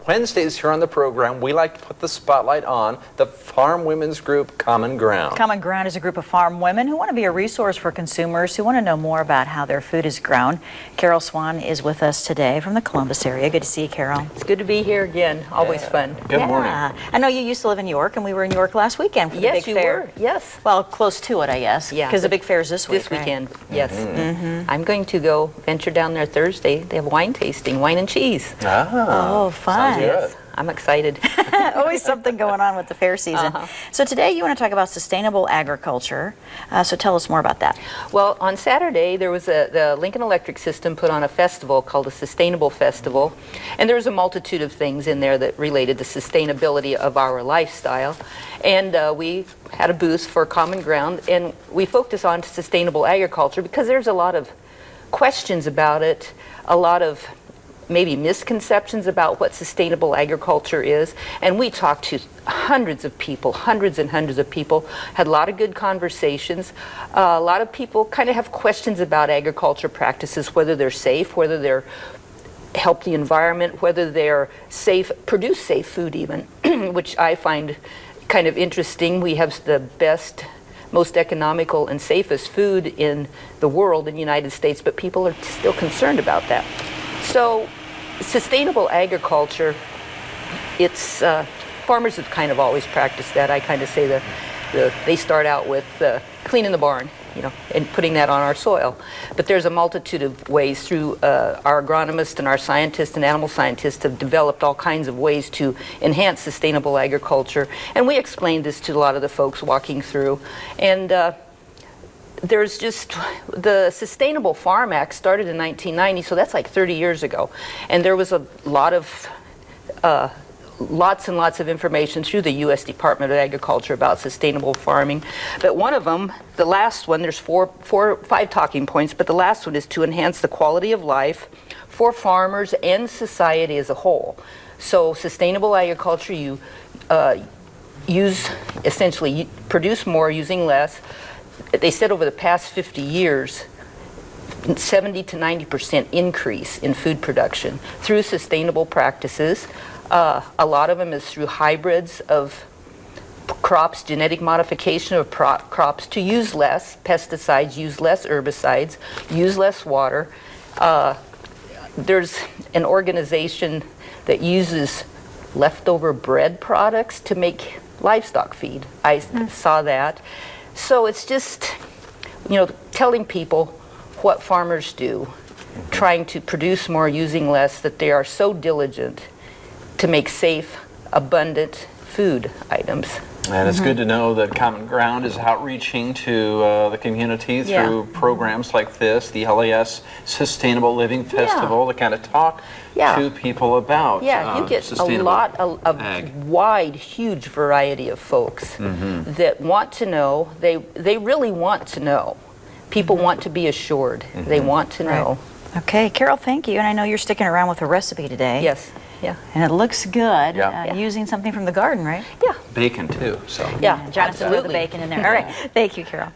Wednesdays here on the program, we like to put the spotlight on the farm women's group, Common Ground. Common Ground is a group of farm women who want to be a resource for consumers who want to know more about how their food is grown. Karol Swan is with us today from the Columbus area. Good to see you, Karol. It's good to be here again. Always fun. Good morning. I know you used to live in York, and we were in York last weekend for the big fair. Yes, you were. Yes. Well, close to it, I guess. Yeah. Because the big fair is this week, This weekend. right? Yes. I'm going to go venture down there Thursday. They have wine tasting, wine and cheese. Oh, fun. Sounds good. I'm excited. Always something going on with the fair season. So today you want to talk about sustainable agriculture. So tell us more about that. Well, on Saturday, there was the Lincoln Electric System put on a festival called a Sustainable Festival. And there was a multitude of things in there that related to sustainability of our lifestyle. And we had a booth for Common Ground, and we focused on sustainable agriculture because there's a lot of questions about it, a lot of maybe misconceptions about what sustainable agriculture is. And we talked to hundreds of people, hundreds and hundreds of people, had a lot of good conversations. A lot of people kind of have questions about agriculture practices, whether they're safe, whether they're help the environment, whether they're safe, produce safe food even, which I find kind of interesting. We have the best, most economical and safest food in the world in the United States, but people are still concerned about that. So sustainable agriculture, it's farmers have kind of always practiced that. I kind of say they start out with cleaning the barn, and putting that on our soil. But there's a multitude of ways through our agronomists and our scientists and animal scientists have developed all kinds of ways to enhance sustainable agriculture. And we explained this to a lot of the folks walking through. And there's just the Sustainable Farm Act started in 1990, so that's like 30 years ago. And there was a lot of lots and lots of information through the U.S. Department of Agriculture about sustainable farming. But one of them, the last one, there's five talking points, but the last one is to enhance the quality of life for farmers and society as a whole. So sustainable agriculture, you essentially produce more using less. They said over the past 50 years, 70 to 90% increase in food production through sustainable practices. A lot of them is through hybrids of crops, genetic modification of crops to use less pesticides, use less herbicides, use less water. There's an organization that uses leftover bread products to make livestock feed. I saw that. So it's just, telling people what farmers do, trying to produce more using less, that they are so diligent to make safe, abundant food items. And it's good to know that Common Ground is outreaching to the community through programs like this, the LAS Sustainable Living Festival, to kind of talk to people about you get a lot of wide, huge variety of folks that want to know. They really want to know. People want to be assured. They want to know. Okay, Karol, thank you. And I know you're sticking around with a recipe today. Yes. Yeah. And it looks good. Using something from the garden, right? Yeah. Bacon too. So Jonathan, throw the bacon in there. All right. Thank you, Karol.